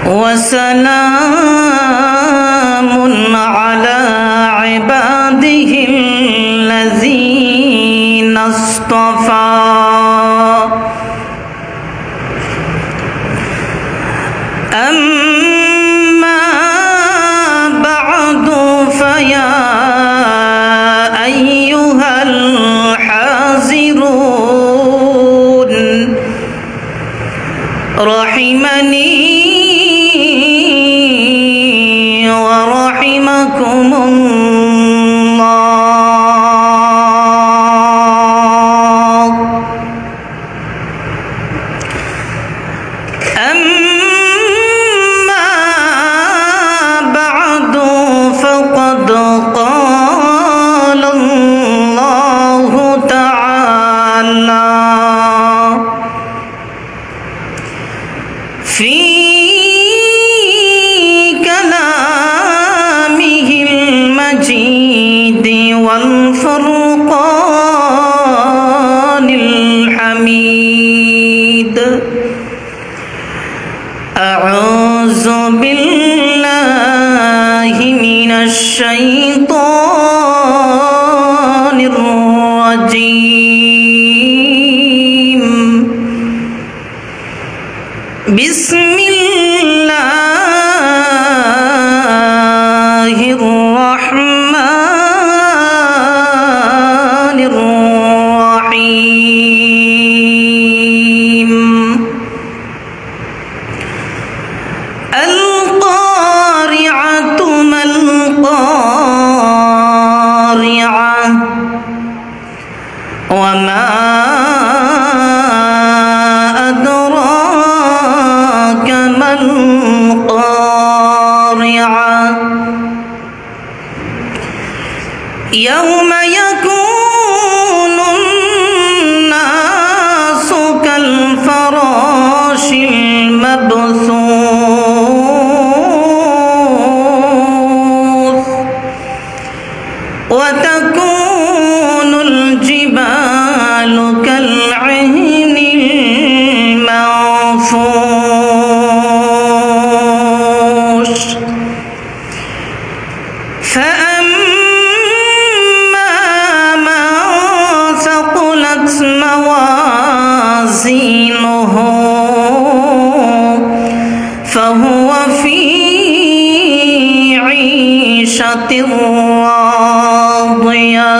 وسلام على عباده الذين اصطفى أما بعد فيا أيها الحاضرون رحمني ورحمكم الله. أما بعد فقد قال الله تعالى في كلامه المجيد والفرقان الحميد: أعوذ بالله من الشيطان الرجيم. بسم الله الرحمن الرحيم. القارعة ما القارعة وما أدراك ما القارعة يوم يكون الناس كالفراش المبثوث وتكون الجبال كالعهن المنفوش. فأما من ثقلت موازينه فهو في عيشة راضية.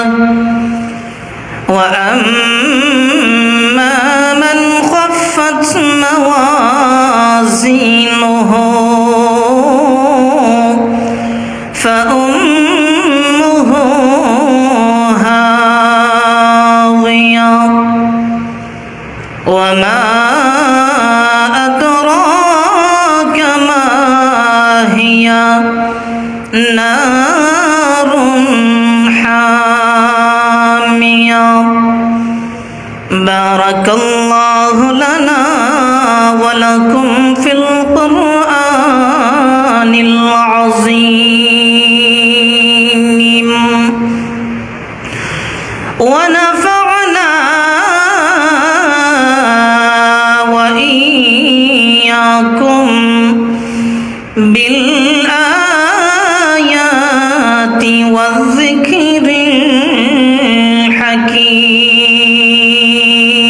وأما من خفت موازينه فأمه هاوية. وما أدراك ما هي نار حامية. بارك الله لنا ولكم في القرآن العظيم ونفعنا وإياكم بالآيات والذكر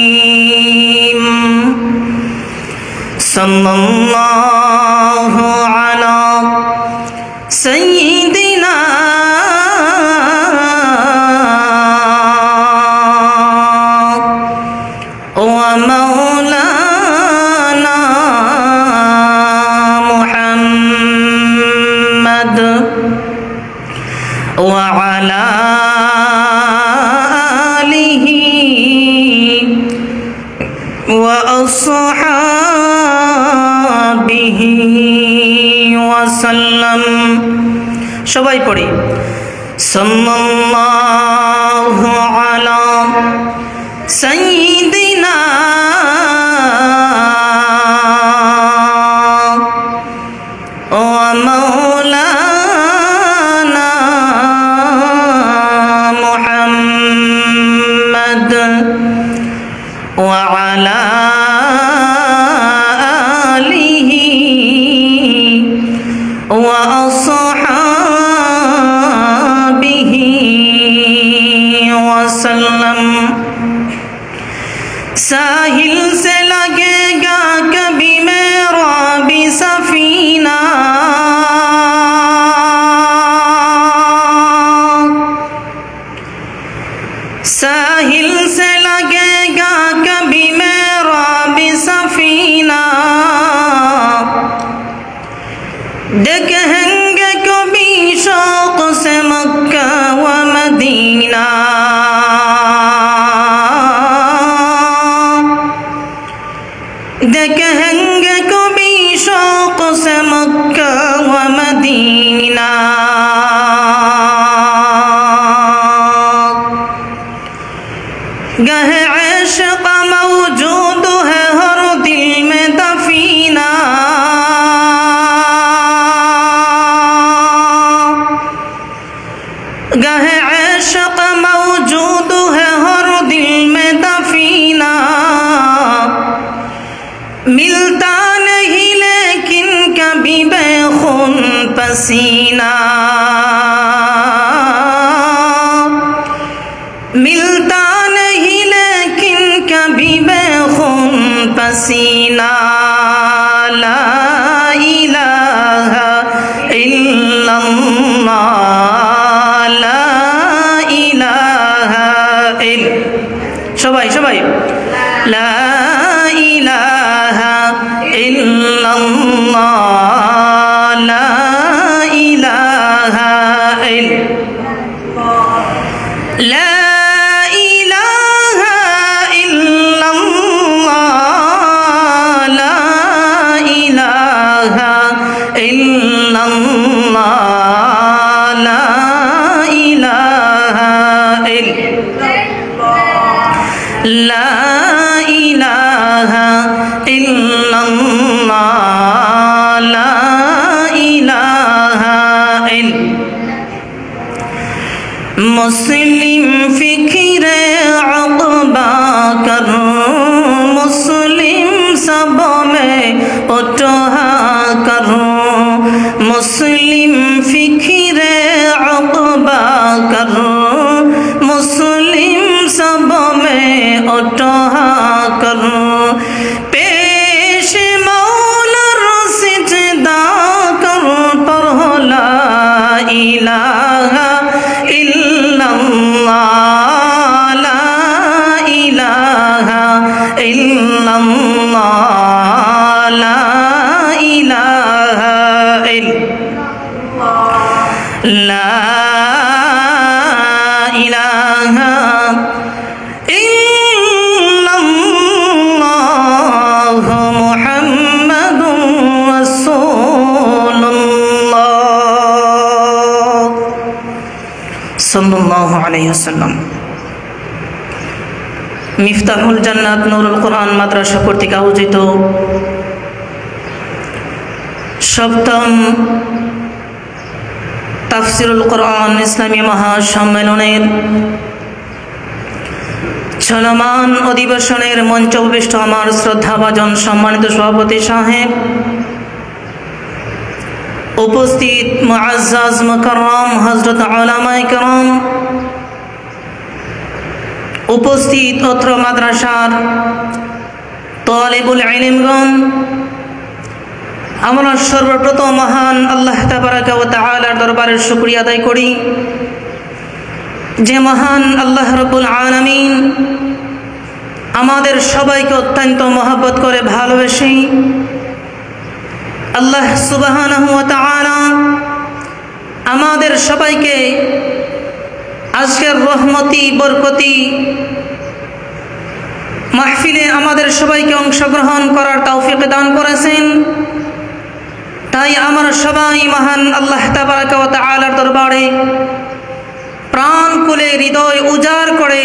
الحكيم. صلى الله على سيدنا ومولانا محمد وعلى آله وأصحابه وسلم. সবাই পড়ি সাল্লাল্লাহু আলা সাইয়্যিদিনা ওয়া মাওলানা মুহাম্মদ ওয়া আলা আলিহি देखेंगे कभी शौक से मक्का व मदीना। गहे इश्क़ मौजूद है हर दिल में दफीना। गहे इश्क़ मौजूद है हर दिल में दफीना। मिलता नहीं लेकिन कभी बेखून पसीना। मिलता नहीं लेकिन कभी बेखून पसीना। ला इलाहा इल्लल्लाह, ला इलाहा सबाई सबाई ला इलाहा इल्लल्लाह, ला इलाहा ला ला इलाहा इल्लल्लाह, ला इलाहा मुस्लिम फिक्रे अक़बा कर, मुस्लिम सब में उठा कर। मुस्लिम फिक्रे अक़बा कर, मुस्लिम सब में उठा कर। पेश मौलर सिजदा कर, पढ़ो ला इलाहा इल्लल्लाह, ला इलाहा इल्लल्लाह, ला इलाहा ला इलाहा इल्लल्लाह मुहम्मदुर रसूलुल्लाह सल्लल्लाहु अलैहि वसल्लम। मिफ्ताहुल জান্নাত নুরুল কুরআন মাদ্রাসা কর্তৃক আয়োজিত সপ্তম তাফসিরুল কুরআন ইসলামী মহাসম্মেলনের চলমান অধিবেশনের মঞ্চ উপবিষ্ট আমার শ্রদ্ধাভাজন সম্মানিত সভাপতি সাহেব, উপস্থিত মুআজ্জাজ মুকাররম হযরত উলামায়ে কেরাম, উপস্থিত অত্র মাদ্রাসার তালিবুল ইলমগণ, আমরা সর্বপ্রথম মহান আল্লাহ তাবারাকা ওয়া তাআলার দরবারে শুকরিয়া আদায় করি যে মহান আল্লাহ রাব্বুল আলামিন আমাদের সবাইকে অত্যন্ত মহব্বত করে ভালোবেসে আল্লাহ সুবহানাহু ওয়া তাআলা আমাদের সবাইকে আজকের রহমতি বরকতি মাহফিলে আমাদের সবাইকে অংশগ্রহণ করার তৌফিক দান করেছেন। তাই আমরা সবাই মহান আল্লাহ তাবারাকা ওয়া তাআলার দরবারে প্রাণ খুলে হৃদয় উজাড় করে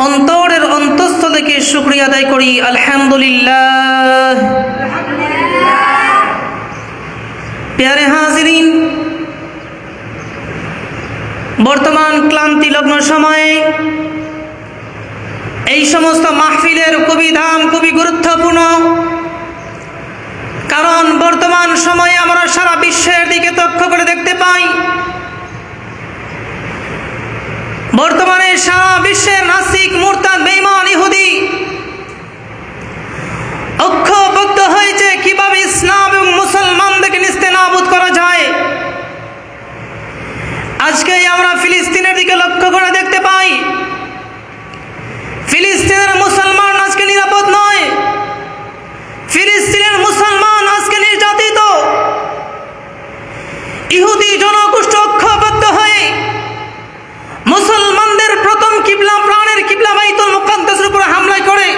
অন্তরের অন্তঃস্থল থেকে শুকরিয়া আদায় করি আলহামদুলিল্লাহ। প্যারে হাজিরিন, বর্তমান ক্লান্তিলগ্ন সময়ে এই সমস্ত মাহফিলের খুবই দাম খুবই গুরুত্বপূর্ণ। কারণ বর্তমান সময়ে আমরা সারা বিশ্বের দিকে লক্ষ্য করে দেখতে পাই, বর্তমানে সারা বিশ্বের নাস্তিক মুরতাদ বেঈমান ইহুদি ঐক্যবদ্ধ হয়েছে কিভাবে ইসলাম এবং মুসলমানদেরকে নিস্তেনাবুদ করা যায়। আজকে আমরা ফিলিস্তিনের দিকে লক্ষ্য করে দেখতে পাই, ফিলিস্তিনের মুসলমান আজকে নিরাপদ নয়, ফিলিস্তিনের মুসলমান আজকে নির্যাতিত। ইহুদি জনগোষ্ঠী ঐক্যবদ্ধ হয়ে মুসলমানদের প্রথম কিবলা প্রাণের কিবলা বাইতুল মুকাদ্দাসের উপর হামলা করে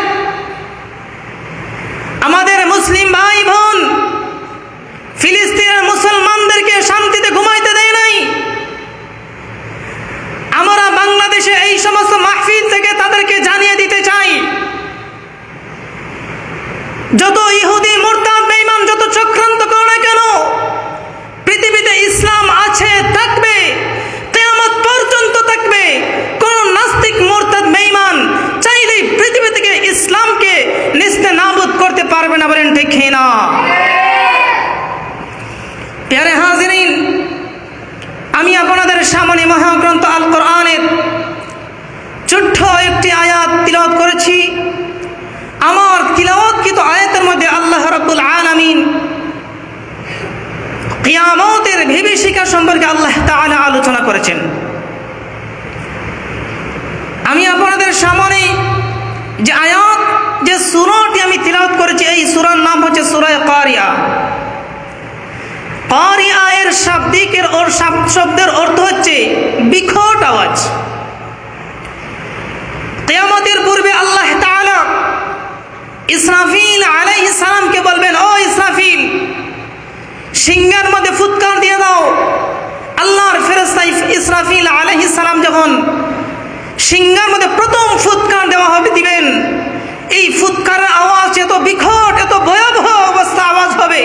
যত ইহুদি মুরতাদ বেঈমান যত চক্রান্ত করে না কেন, পৃথিবীতে ইসলাম আছে, থাকবে, কিয়ামত পর্যন্ত থাকবে। কোন নাস্তিক মুরতাদ বেঈমান চাইলেই পৃথিবী থেকে ইসলামকে নিস্তেনাবুদ করতে পারবে না, বলেন ঠিক না? প্যারে হাজিরিন, আমি আপনাদের সামনে মহাগ্রন্থ আল কোরআনের ছোট্ট একটি আয়াত তিলাওয়াত করেছি। আমার তিলাওয়াতকৃত আয়াতের মধ্যে আল্লাহ রাব্বুল আলামিন কিয়ামতের বিভীষিকা সম্পর্কে আল্লাহ তাআলা আলোচনা করেছেন। আমি আপনাদের সামনে যে আয়াত, যে সূরাটি আমি তিলাওয়াত করেছি, এই সূরার নাম হচ্ছে সূরা কারিয়া। কারিয়া এর শাব্দিকের শব্দের অর্থ হচ্ছে বিকট আওয়াজ। কিয়ামতের পূর্বে আল্লাহ তাআলা ইসরাফিল আলাইহিস সালামকে বলবেন, ও ইসরাফিল, সিংহার মধ্যে ফুৎকার দিয়ে দাও। আল্লাহর ফেরেশতা ইসরাফিল আলাইহিস সালাম যখন সিংহার মধ্যে প্রথম ফুৎকার দেওয়া হবে দিবেন, এই ফুৎকারের আওয়াজ এত বিকট, এত ভয়াবহ অবস্থা আওয়াজ হবে,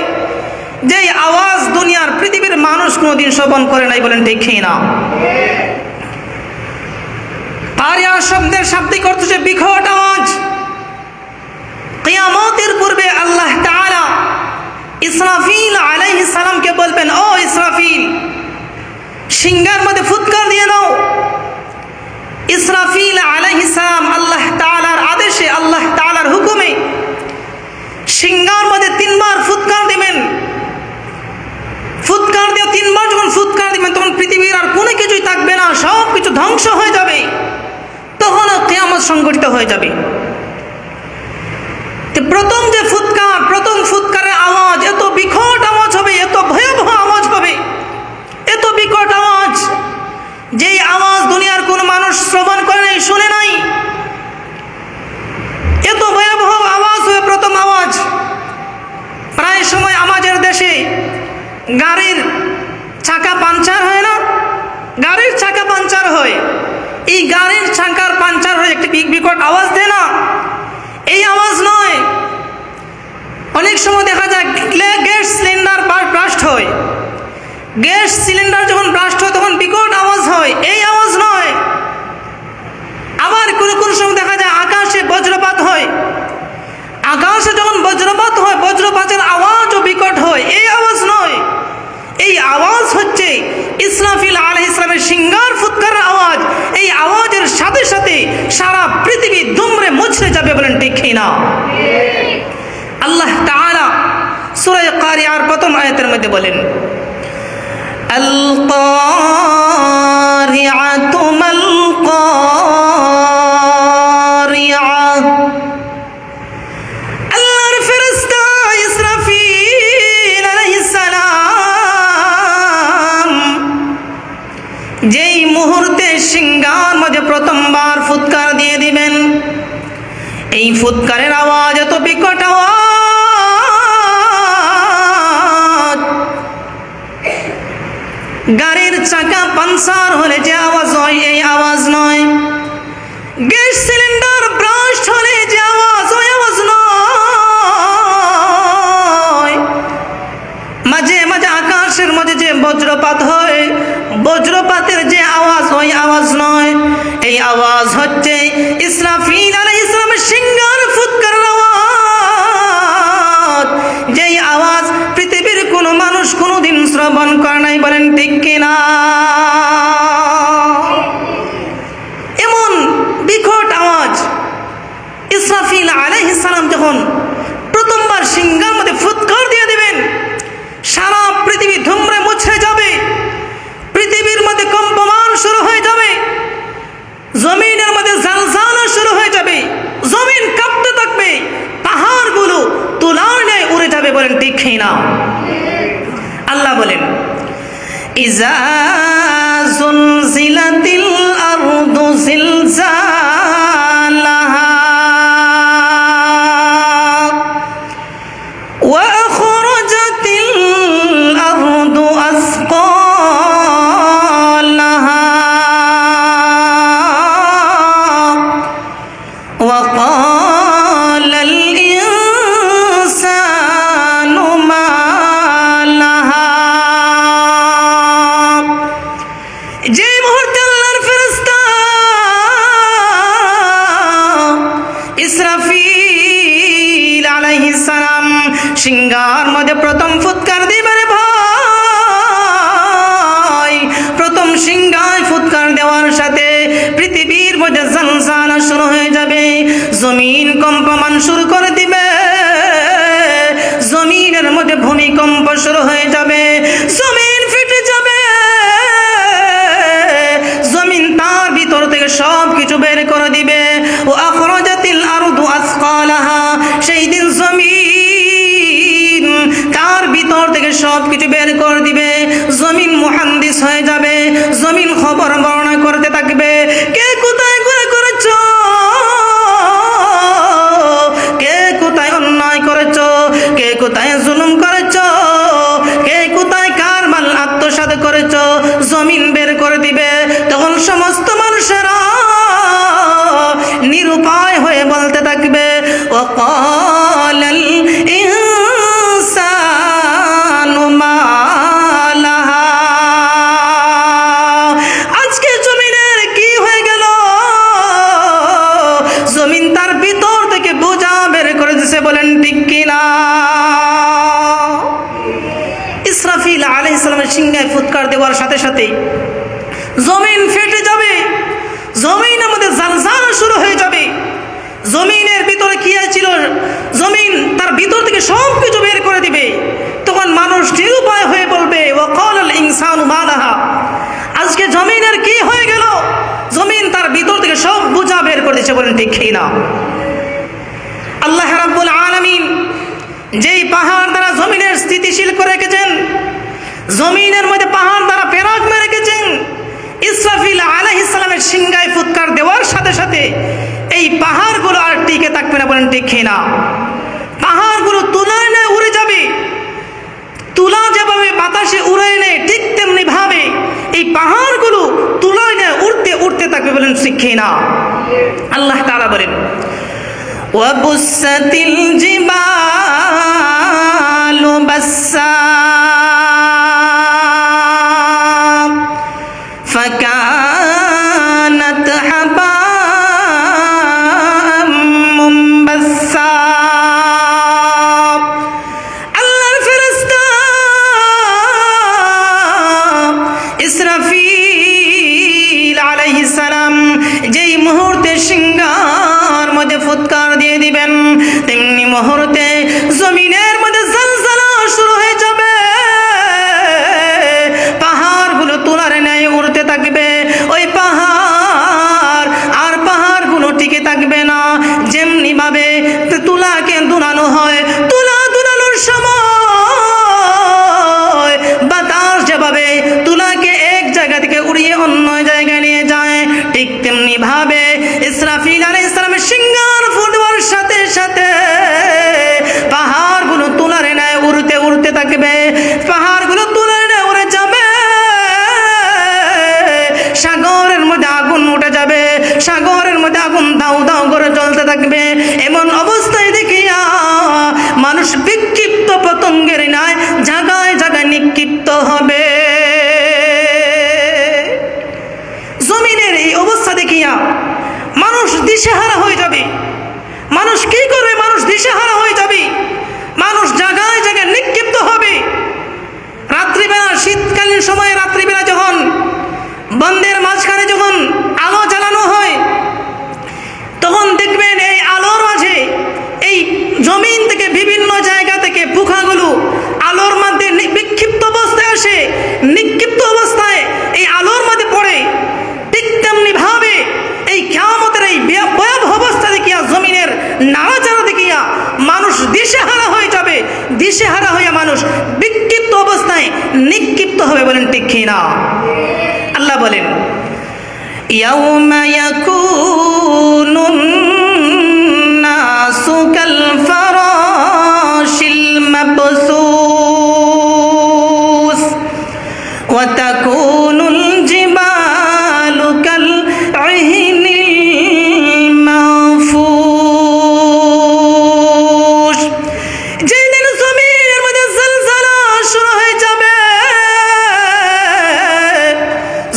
যে আওয়াজ দুনিয়ার পৃথিবীর মানুষ কোনোদিন শ্রবণ করে নাই, বলেন ঠিক না? কারিয়া শব্দের শাব্দিক অর্থ হচ্ছে বিকট আওয়াজ। কিয়ামতের পূর্বে আল্লাহ তাআলা ইসরাফিল আলাইহিস সালামকে বলবেন, ও ইসরাফিল, সিংহার মধ্যে ফুৎকার দিয়ে দাও। ইসরাফিল আলাইহিস সালাম আল্লাহ তাআলার আদেশে, আল্লাহ তাআলার হুকুমে সিংহার মধ্যে 3 বার ফুৎকার দিবেন। ফুৎকার দিয়ে 3 বার যখন ফুৎকার দিবেন, তখন পৃথিবীর আর কোনো কিছুই থাকবে না, সব কিছু ধ্বংস হয়ে যাবে। তখন কিয়ামত সংঘটিত হয়ে যাবে। প্রথম যে ফুৎকার, প্রথম ফুৎকারের আওয়াজ এত বিকট আওয়াজ হবে, এত ভয়াবহ আওয়াজ হবে, এত বিকট আওয়াজ, যেই আওয়াজ দুনিয়ার কোন মানুষ শ্রবণ করে নাই, শুনে নাই। এত ভয়াবহ আওয়াজ হবে প্রথম আওয়াজ। প্রায় সময় আমাদের দেশে গাড়ির চাকা পাংচার হয় না, গাড়ির চাকা পাংচার হয়, এই গাড়ির চাকার পাংচার হয়ে একটি বিকট আওয়াজ দেয় না? এই আওয়াজ নয়। অনেক সময় দেখা যায় গ্যাস সিলিন্ডার ব্লাস্ট হয়, গ্যাস সিলিন্ডার যখন ব্লাস্ট হয় তখন বিকট আওয়াজ হয়, এই আওয়াজ নয়। আবার কোন সময় দেখা যায় আকাশে বজ্রপাত হয়, আকাশে যখন বজ্রপাত হয়, বজ্রপাতের আওয়াজও বিকট হয়, এই আওয়াজ নয়। এই আওয়াজ হচ্ছে ইসরাফিল আলাইহিস সালামের সিংহার ফুৎকারের আওয়াজ। এই আওয়াজের সাথে সাথে সারা পৃথিবী দুমড়ে মুচড়ে যাবে, বলেন ঠিক না? আল্লাহ তাআলা সূরা কারিয়ার প্রথম আয়াতের মধ্যে বলেন, আল কারিআতু মাল কারিআ। আল্লাহর ফেরেশতা ইসরাফিল আলাইহিস সালাম যেই মুহূর্তে সিংহার মাঝে প্রথমবার ফুৎকার দিয়ে দিবেন, এই ফুৎকারের আওয়াজ এত বিকট আওয়াজ, গাড়ির চাকা পাংচার হলে যে আওয়াজ হয় এই আওয়াজ নয়। গ্যাস সিলিন্ডার ব্লাস্ট হলে যে আওয়াজ, ওই আওয়াজ নয়। মাঝে মাঝে আকাশের মধ্যে যে বজ্রপাত হয়, বজ্রপাতের যে আওয়াজ, ওই আওয়াজ নয়। এই আওয়াজ হচ্ছে ইসরাফিল আলাইহিস সালামের সিংহার ফুৎকারের আওয়াজ, যেই আওয়াজ পৃথিবীর কোনো মানুষ কোনোদিন শ্রবণ করে নাই, বলেন ঠিক কিনা? এমন বিকট আওয়াজ। ইসরাফিল আলাইহিস সালাম যখন প্রথমবার সিংহার মধ্যে ফুৎকার দিয়ে দিবেন, সারা পৃথিবী ধুমড়ে মুচড়ে যাবে, পৃথিবীর মধ্যে কম্পমান শুরু হয়ে যাবে, জমিনের মধ্যে জালজালা শুরু হয়ে যাবে, জমিন কাঁপতে থাকবে, পাহাড়গুলো তুলার ন্যায় উড়ে যাবে, বলেন ঠিক না? আল্লাহ বলেন, ইজা জুলজিলাতিল আরদু জিলজালাহা ওয়া আখরাজাতিল আরদু আসকালাহা ওয়া ক্বালাল আলাইহিস সালাম সিংহার মধ্যে প্রথম ফুৎকার দিবেন ভাই। প্রথম সিংহায় ফুৎকার দেওয়ার সাথে পৃথিবীর মধ্যে জলজালা শুরু হয়ে যাবে, জমিন কম্পমান শুরু করে দিবে, জমিনের মধ্যে ভূমিকম্প শুরু হয়ে যাবে, জমিন ফেটে যাবে, জমিন তার ভিতর থেকে সব কিছু বের করে দিবে। ও আখরাজাতিল আরদু আসকালাহা, সেই দিন জমিন তার ভিতর থেকে সব কিছু বের করে দিবে, জমিন মুহাদ্দিস হয়ে যাবে, জমিন খবর বর্ণনা করতে থাকবে, কে কোথায় গুনাহ করেছো, কে কোথায় অন্যায় করেছো, কে কোথায় জুলুম করেছো, কে কোথায় কার মাল আত্মসাৎ করেছো, জমিন বের করে দিবে। তখন সমস্ত মানুষেরা নিরুপায় হয়ে বলতে থাকবে, ওয়াকালাল ইনসানু মা লাহা, আজকে জমিনের কি হয়ে গেল, জমিন তার ভিতর থেকে বোঝা বের করে দিছে, বলেন ঠিক কিনা? ইসরাফিল আলাইহিস সালামের সিংহায় ফুৎকার দেওয়ার সাথে সাথে জমিন ফেটে যাবে, জমিনের মধ্যে জালজালা শুরু হয়ে যাবে, জমিনের ভিতরে কি ছিল, জমিন তার ভিতর থেকে সব কিছু বের করে দিবে। তখন মানুষ নিরুপায় হয়ে বলবে, ওয়াকালাল ইনসানু মা লাহা, আজকে জমিনের কি হয়ে গেল, জমিন তার ভিতর থেকে সব বোঝা বের করে দিয়েছে, বলেন ঠিক কিনা? আল্লাহ রাব্বুল আলামিন যেই পাহাড় দ্বারা জমিনের স্থিতিশীল করে রেখেছেন, জমিনের মধ্যে পাহাড় দ্বারা পেরাক মেরে রেখেছেন, ইসরাফিল আলাইহিস সালামের সিংহায় ফুৎকার দেওয়ার সাথে সাথে এই পাহাড়গুলো আর টিকে থাকবে না, বলেন ঠিক কিনা? পাহাড়গুলো তুলায় নিয়ে উড়ে যাবে, তুলা যেভাবে বাতাসে উড়ে নেয় ঠিক তেমনি ভাবে এই পাহাড়গুলো তুলায় নিয়ে উড়তে উড়তে থাকবে, বলেন ঠিক কিনা? আল্লাহ তাআলা বলেন, ওয়াবুসাতিল জিবালু বাসসা فكانت حباء منبثا। আল্লাহর ফেরেশতা ইসরাফিল আলাইহিস সালাম যেই মুহূর্তে সিংহার মধ্যে ফুৎকার দিয়ে দিবেন, তেমনি মুহূর্তে জমিনের মধ্যে জলজলা শুরু হয়ে যাবে, পাহাড়গুলো তুলার ন্যায় উড়তে থাকবে, ওই পাহাড় আর পাহাড়গুলো টিকে থাকবে না। যেমনি ভাবে তুলাকে দুলানো হয়, তুলা দুলানোর সময় বাতাস যেভাবে তুলাকে এক জায়গা থেকে উড়িয়ে অন্য জায়গায় নিয়ে যায়, ঠিক তেমনি ভাবে ইসরাফিল আলাইহিস সালামের সিংহার ফুটবার সাথে সাথে পাহাড়গুলো তুলার ন্যায় উড়তে উড়তে থাকবে, পাহাড়গুলো তুলার ন্যায় উড়ে যাবে, সাগরের মধ্যে আগুন উঠে যাবে, সাগরের মধ্যে আগুন দাউ দাউ করে জ্বলতে থাকবে। এমন অবস্থায় দেখিয়া মানুষ বিক্ষিপ্ত পতঙ্গের ন্যায় জায়গায় জায়গায় নিক্ষিপ্ত হবে। জমিনের এই অবস্থা দেখিয়া মানুষ দিশেহারা হয়ে যাবে। মানুষ কি করবে? মানুষ দিশেহারা হয়ে যাবে, মানুষ জায়গায় জায়গায় নিক্ষিপ্ত হবে। রাত্রিবেলা, শীতকালীন সময়ে রাত্রিবেলা যখন বন্ধের মাঝখানে যখন আলো জ্বালানো হয়, তখন দেখবেন এই আলোর মাঝে এই জমিন থেকে বিভিন্ন জায়গা থেকে পোকাগুলো আলোর মধ্যে বিক্ষিপ্ত অবস্থায় আসে, নিক্ষিপ্ত অবস্থায় এই আলোর মধ্যে পড়ে। ঠিক তেমনি ভাবে এই কিয়ামতের এই ভয়াবহ অবস্থা দেখিয়া, জমিনের নাড়াচাড়া দেখিয়া মানুষ দিশেহারা হয়ে যাবে, দিশেহারা হইয়া মানুষ বিক্ষিপ্ত অবস্থায় নিক্ষিপ্ত হবে, বলেন ঠিক কিনা? আল্লাহ বলেন, ইয়াউমা ইয়াকুনুন নাসু কাল ফারাশিল মাবসুস ওয়া তাকুনুল জিবালু কাল ইহনিল মাফুশ। যেদিন জমিনের মধ্যে জলজলা শুরু হয়ে যাবে,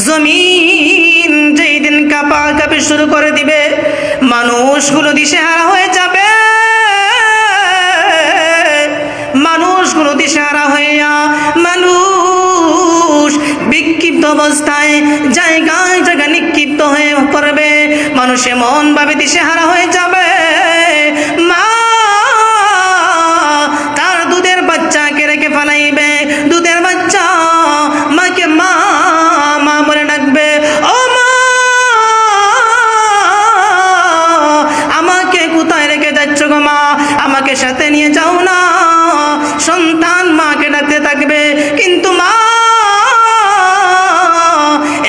জমিন যেই দিন কাঁপাকাঁপি শুরু করে দিবে, মানুষগুলো দিশেহারা হয়ে যাবে। অবস্থায় জায়গায় জায়গায় নিক্ষিপ্ত হয়ে পড়বে। মানুষ এমন ভাবে দিশেহারা হয়ে যাবে, মা তার দুধের বাচ্চাকে রেখে ফেলাইবে। দুধের বাচ্চা মাকে মা মা বলে ডাকবে, ও মা আমাকে কোথায় রেখে যাচ্ছ গো মা, আমাকে সাথে নিয়ে যাও না। সন্তান মাকে ডাকতে থাকবে, কিন্তু মা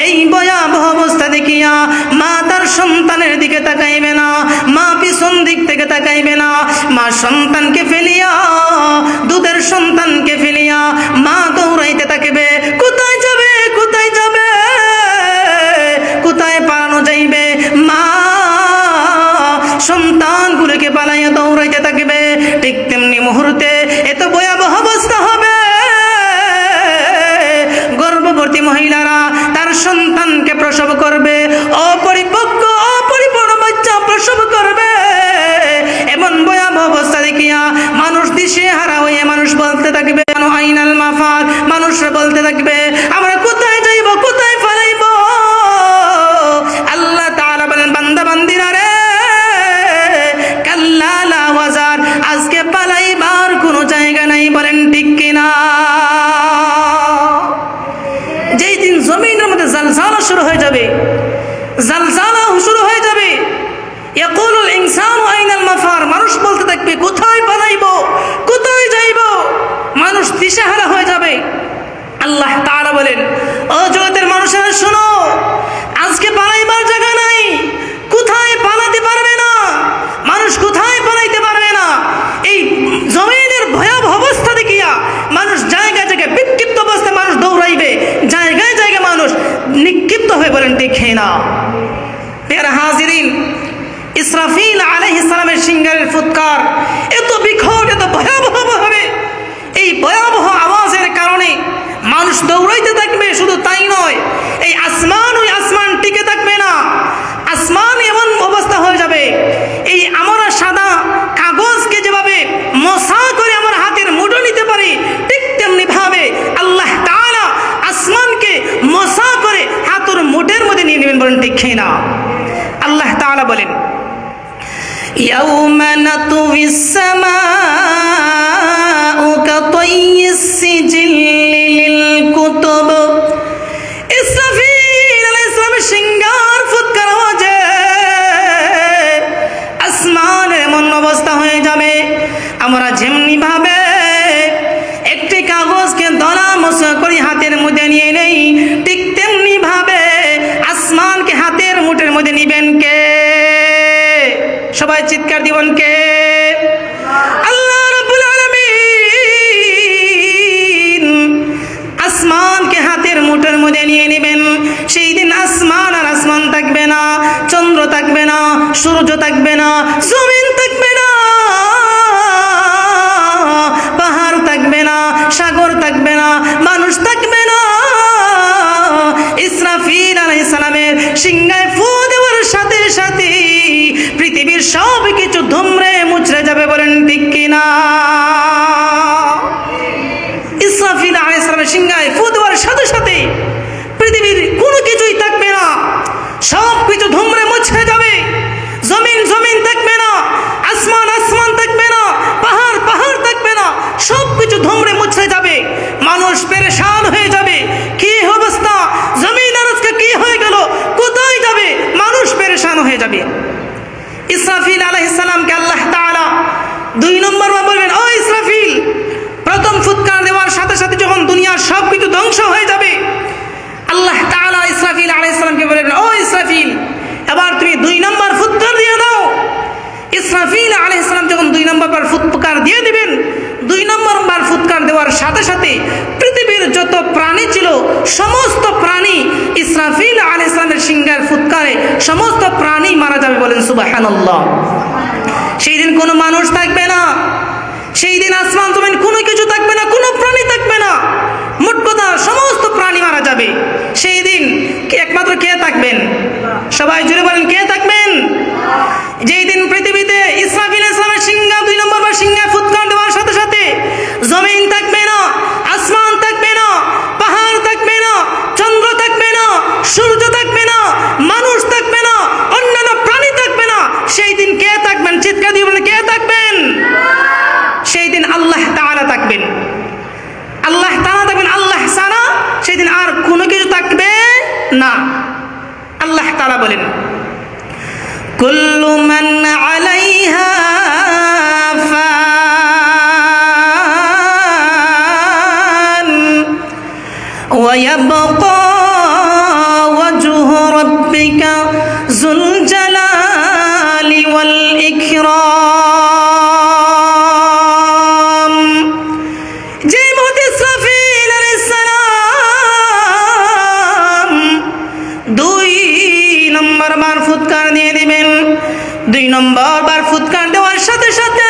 এই ভয়াবহ অবস্থা দেখিয়া মা তার সন্তানের দিকে তাকাইবে না, মা পিছন দিক থেকে তাকাইবে না। মা সন্তানকে ফেলিয়া, দুধের সন্তানকে ফেলিয়া মা দৌড়াইতে থাকবে। কোথায় যাবে, কোথায় যাবে, কোথায় পালানো যাইবে? মা সন্তানগুলোকে পালাইয়া দৌড়াইতে থাকবে। ঠিক তেমনি মুহূর্তে এত ভয়াবহ অবস্থা হবে, গর্ভবতী মহিলারা তার সন্তানকে প্রসব করবে, অপরিপক্ক অপরিপূর্ণ বাচ্চা প্রসব করবে। এমন ভয়াবহ অবস্থা দেখিয়া মানুষ দিশেহারা হয়ে মানুষ বলতে থাকবে আইনাল মাফার, মানুষরা বলতে থাকবে আমরা কোথায় যাইব, কোথায় ফেলাইব? আল্লাহ তাআলা বলেন, বান্দা বান্দিরা রে, কাল্লা লা ওয়াজার, আজকে পালাইবার কোনো জায়গা নাই। বলেন ঠিক কিনা? যেই দিন জমিনের মধ্যে জালজালা শুরু হয়ে যাবে, জালজালা শুরু হয়ে যাবে, ইয়াকুলুল ইনসানু আইনাল মাফার, মানুষ বলতে থাকবে কোথায় পালাইব, কোথায় যাইব? মানুষ দিশেহারা হয়ে যাবে। আল্লাহ তাআলা বলেন, ও জগতের মানুষেরা শোনো, আজকে পালাইবার জায়গা নাই, কোথায় পালাতে পারবে না, মানুষ কোথায় পালাইতে পারবে না। এই জমিনের ভয়াবহ অবস্থা দেখিয়া মানুষ জায়গায় জায়গায় বিক্ষিপ্ত অবস্থায় মানুষ দৌড়াইবে, জায়গায় জায়গায় মানুষ নিক্ষিপ্ত হয়ে বলেন দেখে না। প্রিয় হাজিরিন, ইসরাফিল আলাইহিস সালামের সিংহারের ফুৎকার এত বিকট, এত ভয়াবহ হবে। এই ভয়াবহ আওয়াজের কারণে মানুষ দৌড়াইতে থাকবে। শুধু তাই নয়, এই আসমান, ওই আসমান টিকে থাকবে না। আসমান এমন অবস্থা হয়ে যাবে, এই আমরা সাদা কাগজকে যেভাবে মশা করে আমার হাতের মুঠো নিতে পারি, ঠিক তেমনি ভাবে আল্লাহ তাআলা আসমানকে মশা করে হাতের মুঠের মধ্যে নিয়ে নেবেন। বলেন ঠিক না? আল্লাহ তাআলা বলেন, ইয়াউমা নাতুবিস সামাউ কাতাইয়িস সিজিল্লি লিল কুতুব। ইসরাফিল আলাইহিস সালামের সিংহার ফুৎকার আওয়াজে আসমানের এমন অবস্থা হয়ে যাবে, আমরা যেমনি ভাবে একটি কাগজকে দলা মশা করে হাতের মধ্যে নিয়ে নেই, ঠিক তেমনি ভাবে আসমানকে হাতের মুঠের মধ্যে নিবেন কে? সবাই চিৎকার দিবেন কে? আল্লাহ রাব্বুল আলামিন আসমানকে হাতের মুঠের মধ্যে নিয়ে নেবেন। সেই দিন আসমান আর আসমান থাকবে না, চন্দ্র থাকবে না, সূর্য থাকবে না, জমিন থাকবে না, পাহাড় থাকবে না, সাগর থাকবে না, মানুষ থাকবে না। ইসরাফিল আলাইহিস সালামের সিংহায় ফু দেওয়ার সাথে সাথে পৃথিবীর সব কিছু ধুমরে মুচড়ে যাবে। বলেন ঠিক কিনা? ইসরাফিল আলাইহিস সালামের সিংহায় ফু দেওয়ার সাথে সাথে পৃথিবীর কোনো কিছুই থাকবে না, সব কিছু ধুমরে মুচড়ে যাবে। জমিন জমিন থাকবে না, আসমান আসমান থাকবে না, পাহাড় পাহাড় থাকবে না, সব কিছু ধুমরে মুচড়ে যাবে। মানুষ পেরেশান হয়ে যাবে, কি অবস্থা, জমিন আর আজকে কি হয়ে গেল, কোথায় যাবে? মানুষ পেরেশান হয়ে যাবে। ইসরাফিল আলাইহিস সালামকে আল্লাহ তাআলা 2 নম্বর বলবেন, ও ইসরাফিল, প্রথম ফুৎকার দেওয়ার সাথে সাথে যখন দুনিয়ার সব কিছু ধ্বংস হয়ে যাবে, আল্লাহ তাআলা ইসরাফিল আলাইহিস সালামকে বলবেন, ও ইসরাফিল, এবার তুমি 2 নম্বর ফুৎকার দিয়ে দাও। ইসরাফিল আলাইহিস সালাম যখন 2 নম্বর ফুৎকার দিয়ে দিবেন, 2 নম্বর ফুৎকার দেওয়ার সাথে সাথে পৃথিবীর যত প্রাণী ছিল সমস্ত প্রাণী ইসরাফিল আলাইহিস সালামের সিংহার ফুৎকারে সমস্ত প্রাণী মারা যাবে। বলেন সুবহানাল্লাহ। সেই দিন কোনো মানুষ থাকবে না, সেই দিন আসমান জমিন কোনো কিছু থাকবে না, কোনো প্রাণী থাকবে না, মোট কথা সমস্ত প্রাণী মারা যাবে। সেই দিন একমাত্র কে থাকবেন? সবাই জুড়ে বলেন, কে থাকবেন? যেই দিন পৃথিবীতে ইসরাফিল আলাইহিস সালামের সিংহা 2 নম্বর সিংহায় ফুৎকার দেওয়ার সাথে সাথে জমিন থাকবে না, আসমান থাকবে না, পাহাড় থাকবে না, চন্দ্র থাকবে না। আল্লাহ তাআলা বলেন, কুল্লু মান আলাইহা ফান ওয়া ইয়াবকা ওয়াজহু রাব্বিকা যুল জালালি ওয়াল ইকরাম। যে মুহূর্তে ইসরাফিল আলাইহিস সালাম 2 নম্বর বার ফুৎকার দিয়ে দিবেন, 2 নম্বর বার ফুৎকার দেওয়ার সাথে সাথে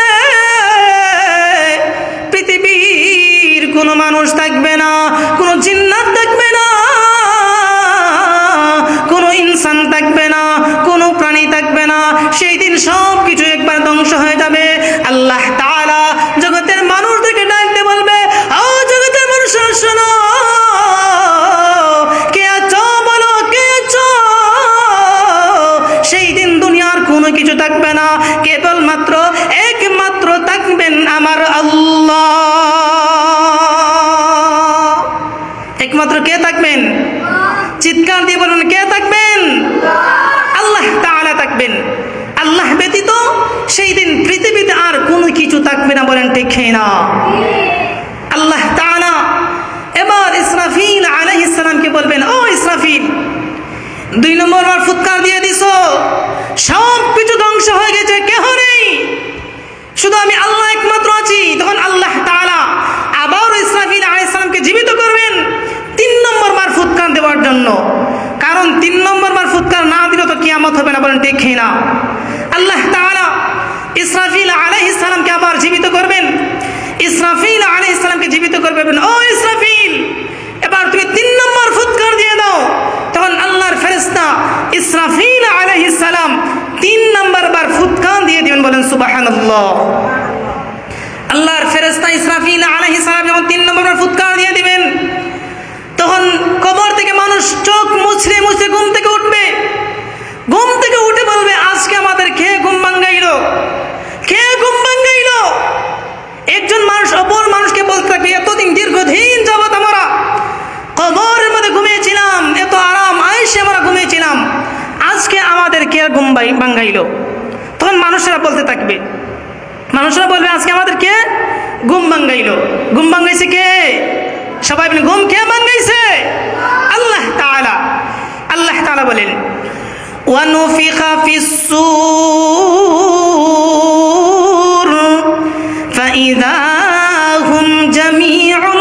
পৃথিবীর কোনো মানুষ থাকবে না, কোনো জিন্নাত থাকবে না, কোনো ইনসান থাকবে না, কোনো প্রাণী থাকবে না। সেই দিন সব কিছু একবার ধ্বংস হয়ে যাবে। আল্লাহ তাআলা জগতের মানুষদেরকে ডাকতে বলবে, ও জগতের মানুষরা শোনো, কে আছো বলো, কে আছো? সেই দিন দুনিয়ার কোনো কিছু থাকবে না, কেবলমাত্র একমাত্র থাকবেন আমার আল্লাহ। একমাত্র কে থাকবেন? চিৎকার দিয়ে বলুন, কে থাকবেন? আল্লাহ তাআলা থাকবেন। আল্লাহ ব্যতীত সেই দিন পৃথিবীতে আর কোনো কিছু থাকবে না, বলেন ঠিক না? আল্লাহ তাআলা এবার ইসরাফিল আলাইহিস সালামকে বলবেন, ও ইসরাফিল, 2 নম্বর বার ফুৎকার দিয়ে দিছো, সব কিছু ধ্বংস হয়ে গেছে, কেহ নেই, শুধু আমি আল্লাহ একমাত্র আছি। তখন আল্লাহ তাআলা আবার ইসরাফিল আলাইহিস সালামকে জীবিত করবেন 3 নম্বর বার ফুৎকার দেওয়ার জন্য। কারণ 3 নম্বর বার ফুৎকার না দিলে তো কিয়ামত হবে না, বলেন ঠিক না? আল্লাহ তাআলা ইসরাফিল আলাইহিস সালামকে আবার জীবিত করবেন। ইসরাফিল আলাইহিস সালামকে জীবিত করবেন, ও ইসরাফিল, এবার তুমি 3 নম্বর ফুৎকার দিয়ে দাও। তখন আল্লাহর ফেরেশতা ইসরাফিল আলাইহিস সালাম 3 নম্বর বার ফুৎকার দিয়ে দিবেন, বলেন সুবহানাল্লাহ। আল্লাহর ফেরেশতা ইসরাফিল আলাইহিস সালাম যখন 3 নম্বর বার ফুৎকার দিয়ে দিবেন, তখন কবর থেকে মানুষ চোখ মুছড়ে মুছড়ে ঘুম থেকে উঠবে। ঘুম থেকে উঠে বলবে, আজকে আমাদের কে ঘুম ভাঙাইলো, কে ঘুম ভাঙাইলো? একজন মানুষ অপর মানুষকে বলতে থাকবে, এতদিন দীর্ঘদিন যাবত আমরা কবরের মধ্যে ঘুমিয়েছিলাম, এত আরাম আয়েশে আমরা ঘুমিয়েছিলাম, আজকে আমাদের কে ঘুম ভাঙাইলো? তখন মানুষেরা বলতে থাকবে, মানুষরা বলবে, আজকে আমাদের কে ঘুম ভাঙাইলো? ঘুম ভাঙাইছে কে? সবাই বলেন, ঘুম কে ভাঙাইছে? আল্লাহ তাআলা। আল্লাহ তাআলা বলেন, ওয়ানুফিখা ফিস-সূর ফাইযা হুম জামিউন